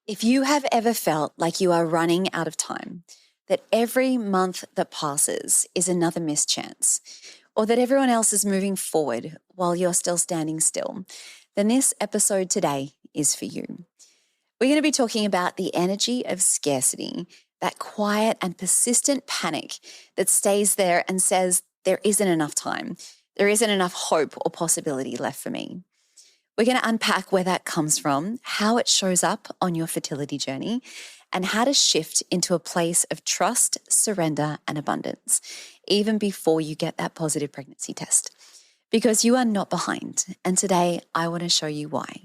If you have ever felt like you are running out of time, that every month that passes is another missed chance, or that everyone else is moving forward while you're still standing still, then this episode today is for you. We're going to be talking about the energy of scarcity, that quiet and persistent panic that stays there and says, there isn't enough time. There isn't enough hope or possibility left for me. We're going to unpack where that comes from, how it shows up on your fertility journey, and how to shift into a place of trust, surrender, and abundance, even before you get that positive pregnancy test. Because you are not behind, and today I want to show you why.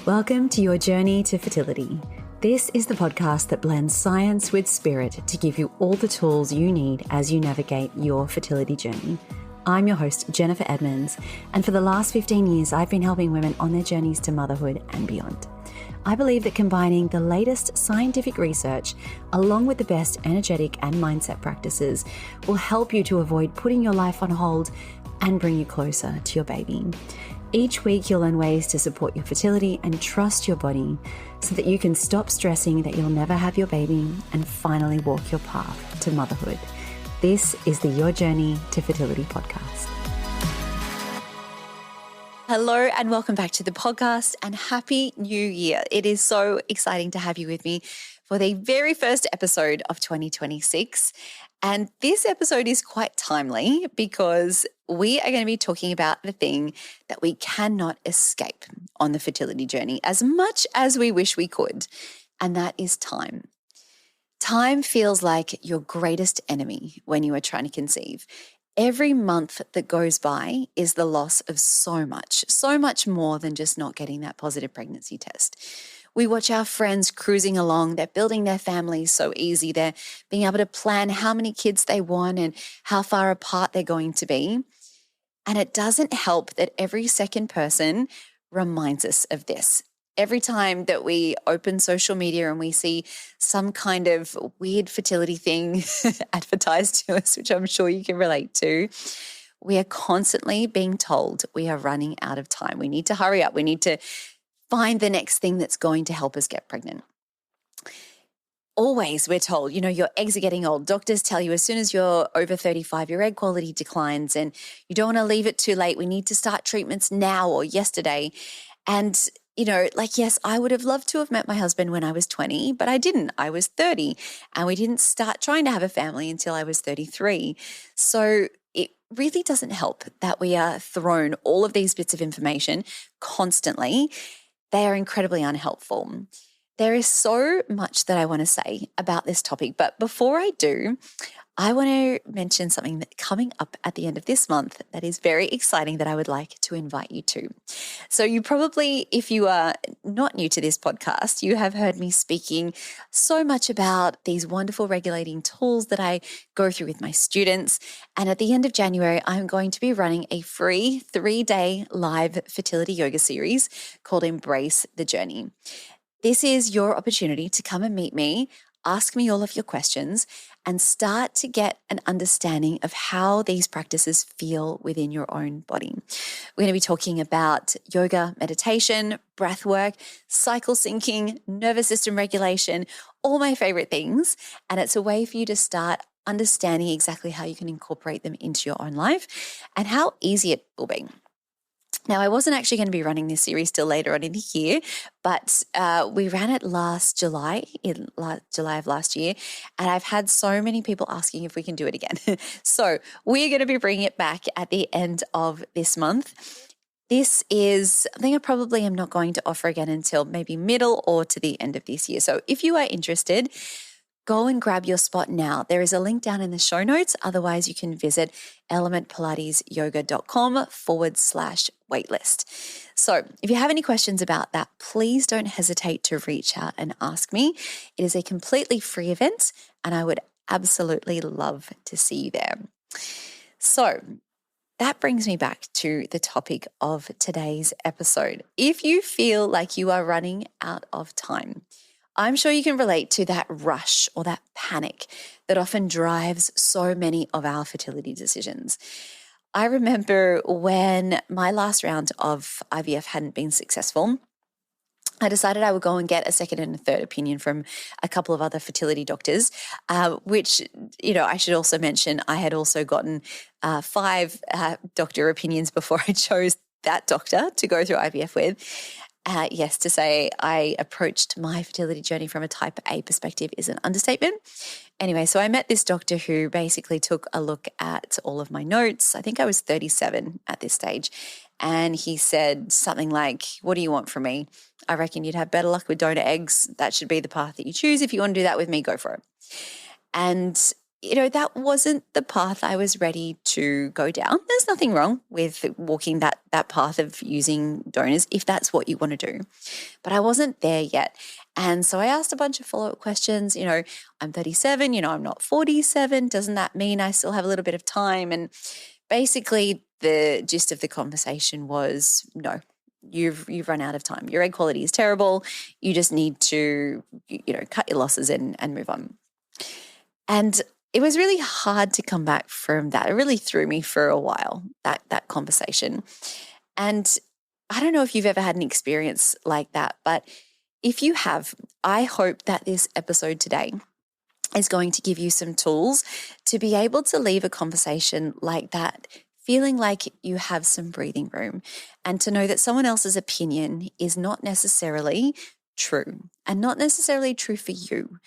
Welcome to your journey to fertility. This is the podcast that blends science with spirit to give you all the tools you need as you navigate your fertility journey. I'm your host, Jennifer Edmonds, and for the last 15 years, I've been helping women on their journeys to motherhood and beyond. I believe that combining the latest scientific research along with the best energetic and mindset practices will help you to avoid putting your life on hold and bring you closer to your baby. Each week, you'll learn ways to support your fertility and trust your body so that you can stop stressing that you'll never have your baby and finally walk your path to motherhood. This is the Your Journey to Fertility podcast. Hello and welcome back to the podcast and Happy New Year. It is so exciting to have you with me for the very first episode of 2026. And this episode is quite timely because we are going to be talking about the thing that we cannot escape on the fertility journey as much as we wish we could, and that is time. Time feels like your greatest enemy when you are trying to conceive. Every month that goes by is the loss of so much more than just not getting that positive pregnancy test. We watch our friends cruising along. They're building their families so easy. They're being able to plan how many kids they want and how far apart they're going to be. And it doesn't help that every second person reminds us of this. Every time that we open social media and we see some kind of weird fertility thing advertised to us, which I'm sure you can relate to, we are constantly being told we are running out of time. We need to hurry up. We need to find the next thing that's going to help us get pregnant. Always we're told, your eggs are getting old. Doctors tell you as soon as you're over 35, your egg quality declines and you don't want to leave it too late. We need to start treatments now or yesterday. And yes, I would have loved to have met my husband when I was 20, but I didn't. I was 30 and we didn't start trying to have a family until I was 33. So it really doesn't help that we are thrown all of these bits of information constantly. They are incredibly unhelpful. There is so much that I want to say about this topic, but before I do, I want to mention something that's coming up at the end of this month that is very exciting that I would like to invite you to. So you probably, if you are not new to this podcast, you have heard me speaking so much about these wonderful regulating tools that I go through with my students. And at the end of January, I'm going to be running a free 3-day live fertility yoga series called Embrace the Journey. This is your opportunity to come and meet me, ask me all of your questions, and start to get an understanding of how these practices feel within your own body. We're going to be talking about yoga, meditation, breath work, cycle syncing, nervous system regulation, all my favorite things. And it's a way for you to start understanding exactly how you can incorporate them into your own life and how easy it will be. Now, I wasn't actually going to be running this series till later on in the year, but we ran it last July, July of last year, and I've had so many people asking if we can do it again. So we're going to be bringing it back at the end of this month. This is something I probably am not going to offer again until maybe middle or to the end of this year. So if you are interested, go and grab your spot now. There is a link down in the show notes. Otherwise, you can visit elementpilatesyoga.com/waitlist. So if you have any questions about that, please don't hesitate to reach out and ask me. It is a completely free event and I would absolutely love to see you there. So that brings me back to the topic of today's episode. If you feel like you are running out of time, I'm sure you can relate to that rush or that panic that often drives so many of our fertility decisions. I remember when my last round of IVF hadn't been successful, I decided I would go and get a second and a third opinion from a couple of other fertility doctors, which, I should also mention, I had also gotten 5 doctor opinions before I chose that doctor to go through IVF with. Yes, to say I approached my fertility journey from a type A perspective is an understatement. Anyway, so I met this doctor who basically took a look at all of my notes. I think I was 37 at this stage. And he said something like, "What do you want from me? I reckon you'd have better luck with donor eggs. That should be the path that you choose. If you want to do that with me, go for it." And, that wasn't the path I was ready to go down. There's nothing wrong with walking that path of using donors if that's what you want to do. But I wasn't there yet. And so I asked a bunch of follow-up questions. I'm 37, I'm not 47. Doesn't that mean I still have a little bit of time? And basically the gist of the conversation was, no, you've run out of time. Your egg quality is terrible. You just need to, cut your losses and move on. And it was really hard to come back from that. It really threw me for a while, that conversation. And I don't know if you've ever had an experience like that, but if you have, I hope that this episode today is going to give you some tools to be able to leave a conversation like that feeling like you have some breathing room, and to know that someone else's opinion is not necessarily true and not necessarily true for you.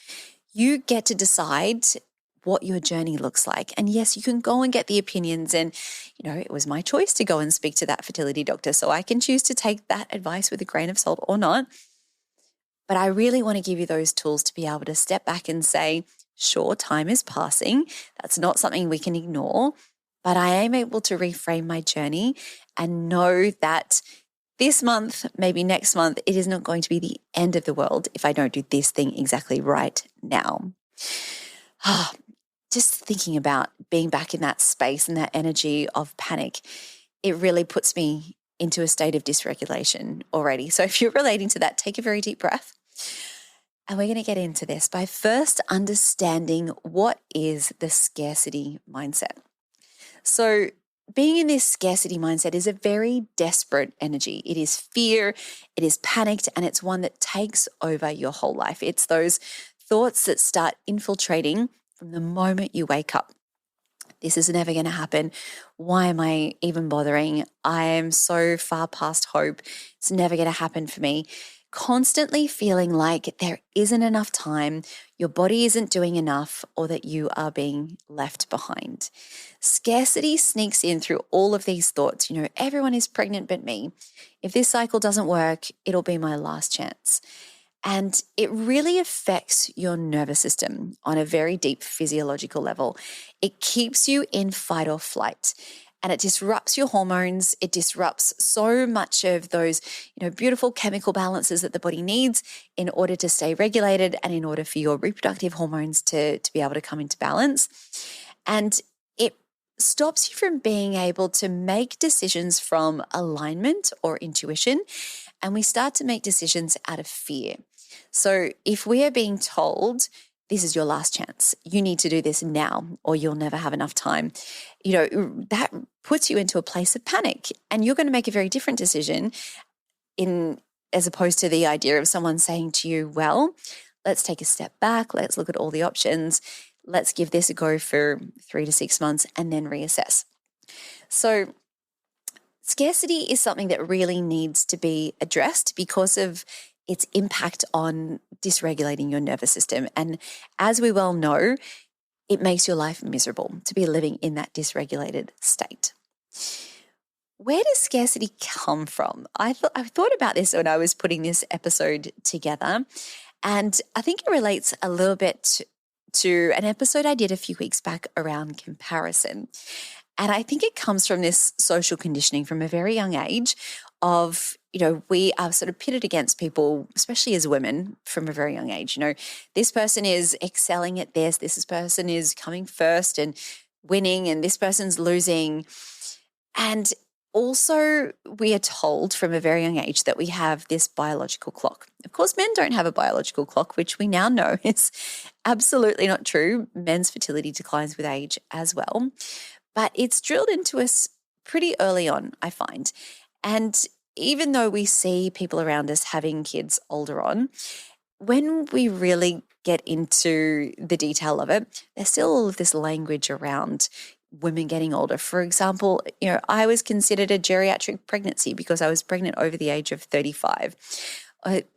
You get to decide what your journey looks like. And yes, you can go and get the opinions, and, it was my choice to go and speak to that fertility doctor. So I can choose to take that advice with a grain of salt or not. But I really want to give you those tools to be able to step back and say, sure, time is passing. That's not something we can ignore, but I am able to reframe my journey and know that this month, maybe next month, it is not going to be the end of the world if I don't do this thing exactly right now. Just thinking about being back in that space and that energy of panic, it really puts me into a state of dysregulation already. So if you're relating to that, take a very deep breath. And we're going to get into this by first understanding what is the scarcity mindset. So being in this scarcity mindset is a very desperate energy. It is fear, it is panicked, and it's one that takes over your whole life. It's those thoughts that start infiltrating from the moment you wake up. This is never going to happen. Why am I even bothering? I am so far past hope. It's never going to happen for me. Constantly feeling like there isn't enough time, your body isn't doing enough, or that you are being left behind. Scarcity sneaks in through all of these thoughts. Everyone is pregnant but me. If this cycle doesn't work, it'll be my last chance. And it really affects your nervous system on a very deep physiological level. It keeps you in fight or flight, and it disrupts your hormones. It disrupts so much of those, beautiful chemical balances that the body needs in order to stay regulated and in order for your reproductive hormones to be able to come into balance. And it stops you from being able to make decisions from alignment or intuition. And we start to make decisions out of fear. So if we are being told, this is your last chance, you need to do this now or you'll never have enough time, that puts you into a place of panic, and you're going to make a very different decision as opposed to the idea of someone saying to you, well, let's take a step back. Let's look at all the options. Let's give this a go for 3 to 6 months and then reassess. So scarcity is something that really needs to be addressed because of its impact on dysregulating your nervous system. And as we well know, it makes your life miserable to be living in that dysregulated state. Where does scarcity come from? I thought about this when I was putting this episode together, and I think it relates a little bit to an episode I did a few weeks back around comparison. And I think it comes from this social conditioning from a very young age of, we are sort of pitted against people, especially as women from a very young age. This person is excelling at this person is coming first and winning, and this person's losing. And also we are told from a very young age that we have this biological clock. Of course, men don't have a biological clock, which we now know is absolutely not true. Men's fertility declines with age as well. But it's drilled into us pretty early on, I find. And even though we see people around us having kids older on, when we really get into the detail of it, there's still all of this language around women getting older. For example, I was considered a geriatric pregnancy because I was pregnant over the age of 35.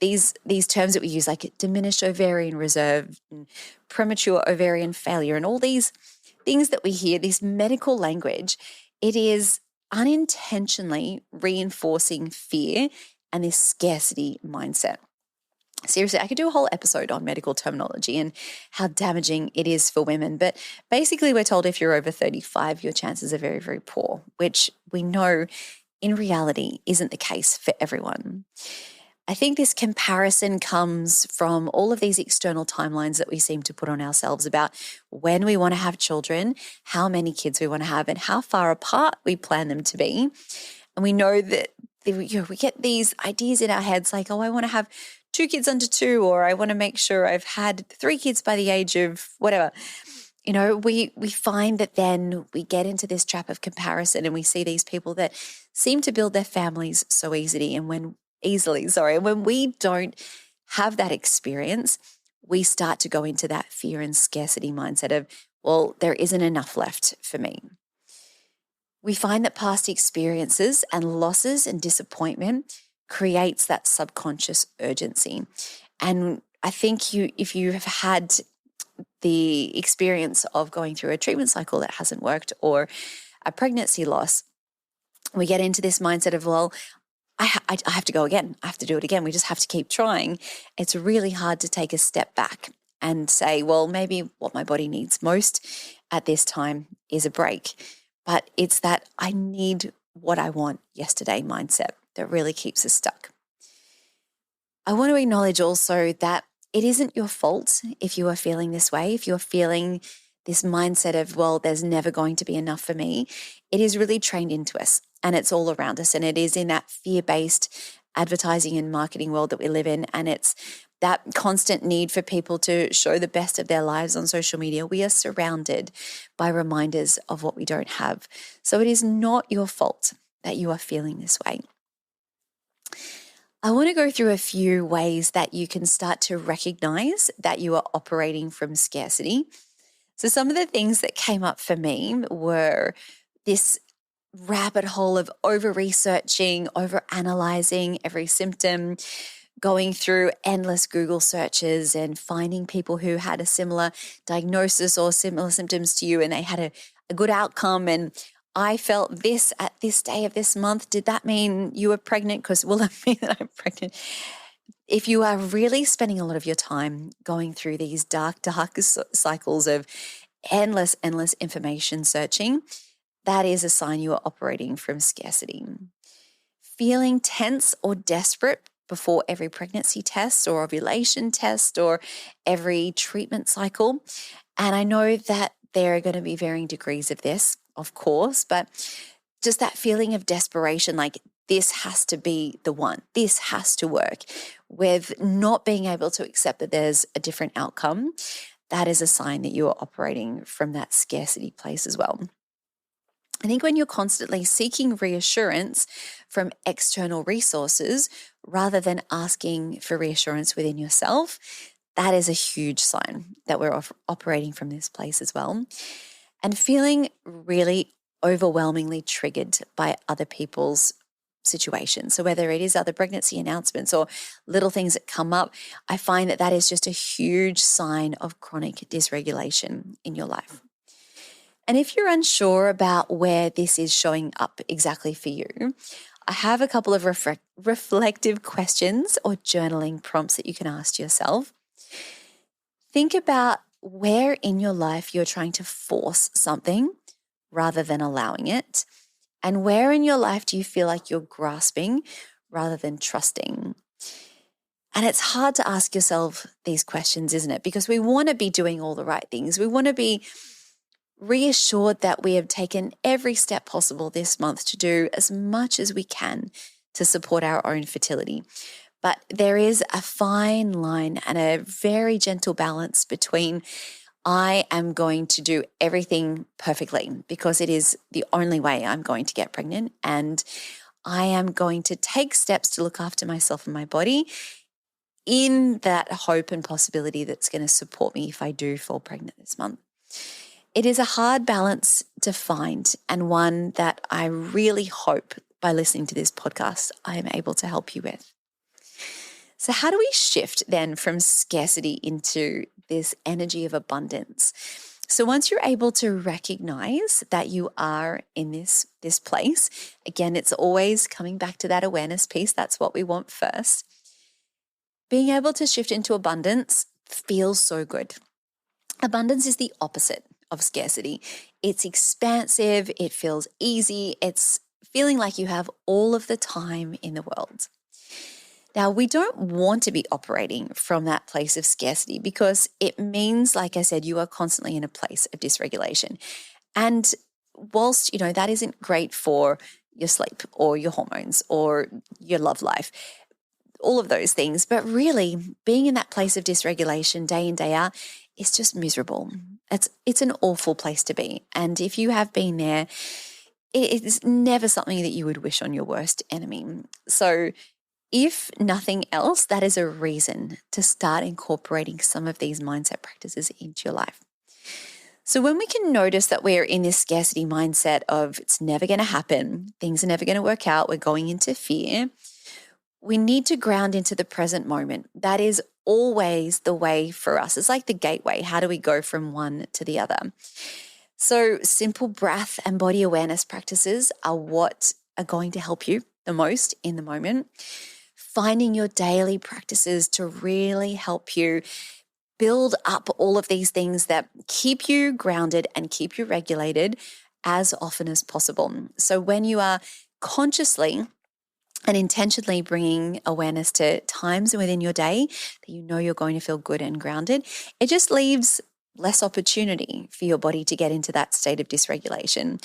These terms that we use, like diminished ovarian reserve, and premature ovarian failure, and all these things that we hear, this medical language, it is unintentionally reinforcing fear and this scarcity mindset. Seriously, I could do a whole episode on medical terminology and how damaging it is for women. But basically, we're told if you're over 35, your chances are very, very poor, which we know in reality isn't the case for everyone. I think this comparison comes from all of these external timelines that we seem to put on ourselves about when we want to have children, how many kids we want to have, and how far apart we plan them to be. And we know that we get these ideas in our heads like, oh, I want to have 2 kids under 2, or I want to make sure I've had 3 kids by the age of whatever. We find that then we get into this trap of comparison, and we see these people that seem to build their families so easily. And when we don't have that experience, we start to go into that fear and scarcity mindset of, well, there isn't enough left for me. We find that past experiences and losses and disappointment creates that subconscious urgency. And I think if you have had the experience of going through a treatment cycle that hasn't worked, or a pregnancy loss, we get into this mindset of, well, I have to go again. I have to do it again. We just have to keep trying. It's really hard to take a step back and say, well, maybe what my body needs most at this time is a break. But it's that I need what I want yesterday mindset that really keeps us stuck. I want to acknowledge also that it isn't your fault if you are feeling this way, if you're feeling this mindset of, well, there's never going to be enough for me. It is really trained into us, and it's all around us. And it is in that fear-based advertising and marketing world that we live in. And it's that constant need for people to show the best of their lives on social media. We are surrounded by reminders of what we don't have. So it is not your fault that you are feeling this way. I want to go through a few ways that you can start to recognize that you are operating from scarcity. So some of the things that came up for me were this rabbit hole of over-researching, over-analyzing every symptom, going through endless Google searches and finding people who had a similar diagnosis or similar symptoms to you, and they had a good outcome. And I felt this at this day of this month. Did that mean you were pregnant? Because will that mean that I'm pregnant? If you are really spending a lot of your time going through these dark cycles of endless information searching, that is a sign you are operating from scarcity. Feeling tense or desperate before every pregnancy test or ovulation test or every treatment cycle. And I know that there are going to be varying degrees of this, of course, but just that feeling of desperation, like this has to be the one, this has to work, with not being able to accept that there's a different outcome, that is a sign that you are operating from that scarcity place as well. I think when you're constantly seeking reassurance from external resources rather than asking for reassurance within yourself, that is a huge sign that we're operating from this place as well. And feeling really overwhelmingly triggered by other people's situations. So whether it is other pregnancy announcements or little things that come up, I find that is just a huge sign of chronic dysregulation in your life. And if you're unsure about where this is showing up exactly for you, I have a couple of reflective questions or journaling prompts that you can ask yourself. Think about where in your life you're trying to force something rather than allowing it, and where in your life do you feel like you're grasping rather than trusting. And it's hard to ask yourself these questions, isn't it? Because we want to be doing all the right things. We want to be reassured that we have taken every step possible this month to do as much as we can to support our own fertility. But there is a fine line and a very gentle balance between I am going to do everything perfectly because it is the only way I'm going to get pregnant, and I am going to take steps to look after myself and my body in that hope and possibility that's going to support me if I do fall pregnant this month. It is a hard balance to find, and one that I really hope by listening to this podcast, I am able to help you with. So how do we shift then from scarcity into this energy of abundance? So once you're able to recognize that you are in this place, again, it's always coming back to that awareness piece. That's what we want first. Being able to shift into abundance feels so good. Abundance is the opposite of scarcity. It's expansive. It feels easy. It's feeling like you have all of the time in the world. Now, we don't want to be operating from that place of scarcity because it means, like I said, you are constantly in a place of dysregulation. And whilst, that isn't great for your sleep or your hormones or your love life, all of those things, but really being in that place of dysregulation day in, day out is just miserable. It's an awful place to be. And if you have been there, it is never something that you would wish on your worst enemy. So if nothing else, that is a reason to start incorporating some of these mindset practices into your life. So when we can notice that we're in this scarcity mindset of it's never going to happen, things are never going to work out, we're going into fear, we need to ground into the present moment. That is always the way for us. It's like the gateway. How do we go from one to the other? So simple breath and body awareness practices are what are going to help you the most in the moment. Finding your daily practices to really help you build up all of these things that keep you grounded and keep you regulated as often as possible. So when you are consciously and intentionally bringing awareness to times within your day that you know you're going to feel good and grounded, it just leaves less opportunity for your body to get into that state of dysregulation.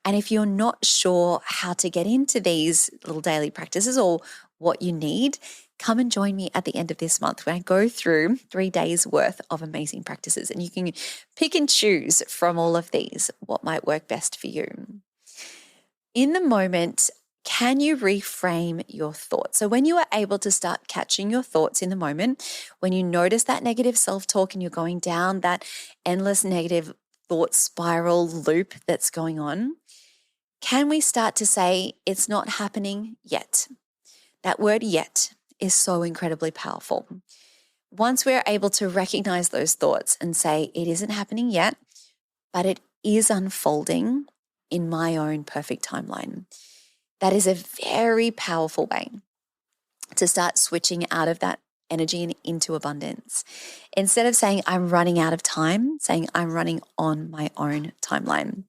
And if you're not sure how to get into these little daily practices or what you need, come and join me at the end of this month when I go through 3 days worth of amazing practices. And you can pick and choose from all of these what might work best for you. In the moment, can you reframe your thoughts? So when you are able to start catching your thoughts in the moment, when you notice that negative self-talk and you're going down that endless negative thought spiral loop that's going on, can we start to say, it's not happening yet? That word yet is so incredibly powerful. Once we're able to recognize those thoughts and say, it isn't happening yet, but it is unfolding in my own perfect timeline. That is a very powerful way to start switching out of that energy and into abundance. Instead of saying, I'm running out of time, saying, I'm running on my own timeline.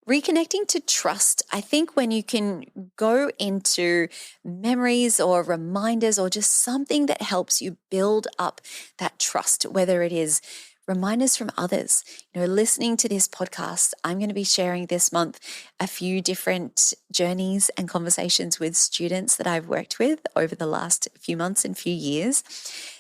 Reconnecting to trust, I think when you can go into memories or reminders or just something that helps you build up that trust, whether it is reminders from others, listening to this podcast, I'm going to be sharing this month a few different journeys and conversations with students that I've worked with over the last few months and few years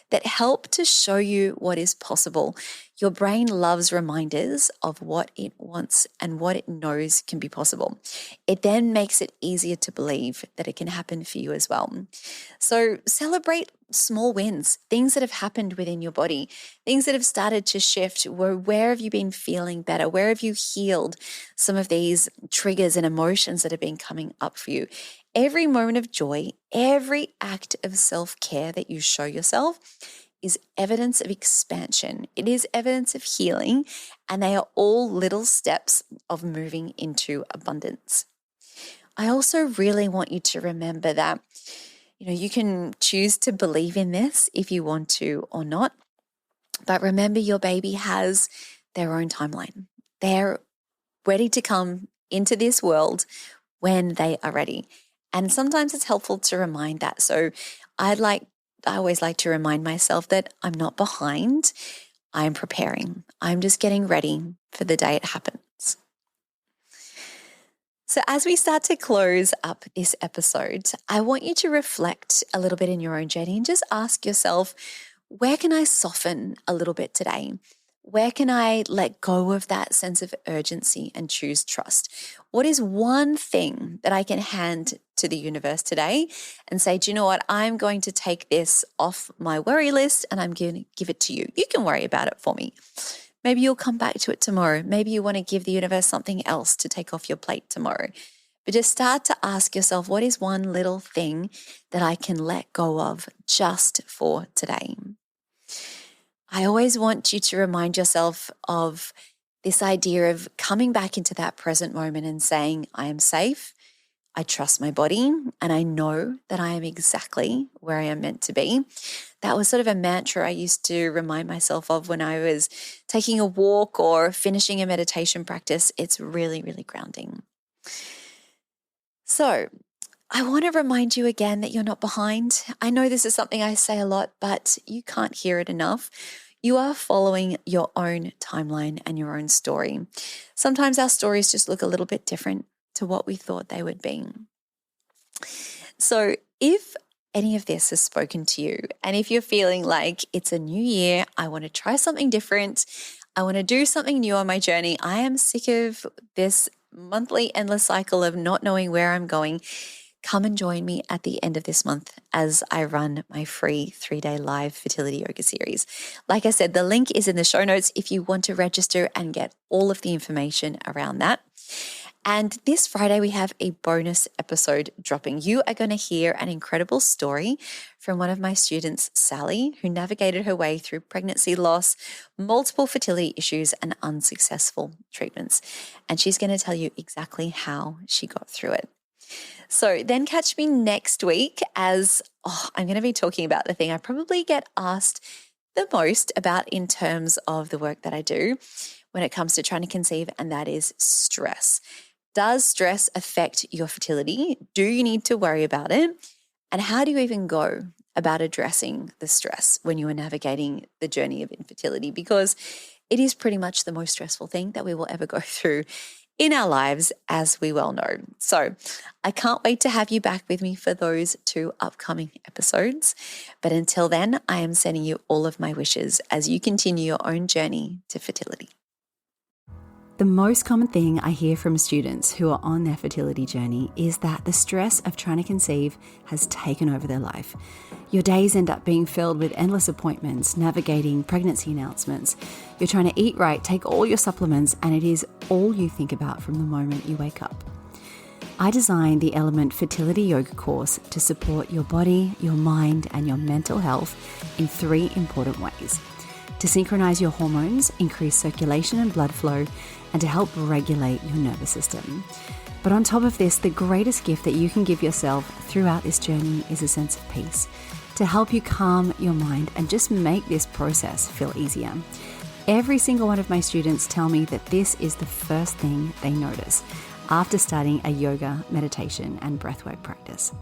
that help to show you what is possible. Your brain loves reminders of what it wants and what it knows can be possible. It then makes it easier to believe that it can happen for you as well. So celebrate small wins, things that have happened within your body, things that have started to shift. Where have you been feeling better? Where have you healed some of these triggers and emotions that have been coming up for you? Every moment of joy, every act of self-care that you show yourself is evidence of expansion. It is evidence of healing, and they are all little steps of moving into abundance. I also really want you to remember that, you can choose to believe in this if you want to or not, but remember your baby has their own timeline. They're ready to come into this world when they are ready. And sometimes it's helpful to remind that. So I always like to remind myself that I'm not behind. I'm preparing. I'm just getting ready for the day it happens. So as we start to close up this episode, I want you to reflect a little bit in your own journey and just ask yourself, where can I soften a little bit today? Where can I let go of that sense of urgency and choose trust? What is one thing that I can hand to the universe today and say, do you know what? I'm going to take this off my worry list and I'm going to give it to you. You can worry about it for me. Maybe you'll come back to it tomorrow. Maybe you want to give the universe something else to take off your plate tomorrow. But just start to ask yourself, what is one little thing that I can let go of just for today? I always want you to remind yourself of this idea of coming back into that present moment and saying, I am safe, I trust my body, and I know that I am exactly where I am meant to be. That was sort of a mantra I used to remind myself of when I was taking a walk or finishing a meditation practice. It's really, really grounding. So I want to remind you again that you're not behind. I know this is something I say a lot, but you can't hear it enough. You are following your own timeline and your own story. Sometimes our stories just look a little bit different to what we thought they would be. So if any of this has spoken to you, and if you're feeling like it's a new year, I want to try something different, I want to do something new on my journey, I am sick of this monthly endless cycle of not knowing where I'm going, come and join me at the end of this month as I run my free 3-day live fertility yoga series. Like I said, the link is in the show notes if you want to register and get all of the information around that. And this Friday, we have a bonus episode dropping. You are going to hear an incredible story from one of my students, Sally, who navigated her way through pregnancy loss, multiple fertility issues, and unsuccessful treatments. And she's going to tell you exactly how she got through it. So then catch me next week as I'm going to be talking about the thing I probably get asked the most about in terms of the work that I do when it comes to trying to conceive, and that is stress. Does stress affect your fertility? Do you need to worry about it? And how do you even go about addressing the stress when you are navigating the journey of infertility? Because it is pretty much the most stressful thing that we will ever go through in our lives, as we well know. So I can't wait to have you back with me for those 2 upcoming episodes. But until then, I am sending you all of my wishes as you continue your own journey to fertility. The most common thing I hear from students who are on their fertility journey is that the stress of trying to conceive has taken over their life. Your days end up being filled with endless appointments, navigating pregnancy announcements. You're trying to eat right, take all your supplements, and it is all you think about from the moment you wake up. I designed the Element Fertility Yoga course to support your body, your mind, and your mental health in 3 important ways: to synchronize your hormones, increase circulation and blood flow, and to help regulate your nervous system. But on top of this, the greatest gift that you can give yourself throughout this journey is a sense of peace, to help you calm your mind and just make this process feel easier. Every single one of my students tell me that this is the first thing they notice after starting a yoga, meditation, and breathwork practice.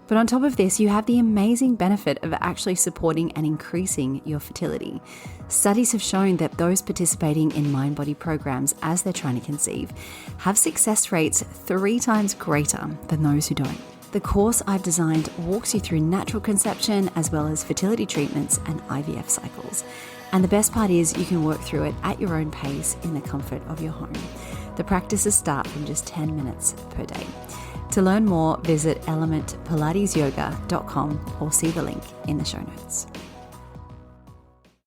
But on top of this, you have the amazing benefit of actually supporting and increasing your fertility. Studies have shown that those participating in mind-body programs as they're trying to conceive have success rates 3 times greater than those who don't. The course I've designed walks you through natural conception as well as fertility treatments and IVF cycles. And the best part is you can work through it at your own pace in the comfort of your home. The practices start from just 10 minutes per day. To learn more, visit elementpilatesyoga.com or see the link in the show notes.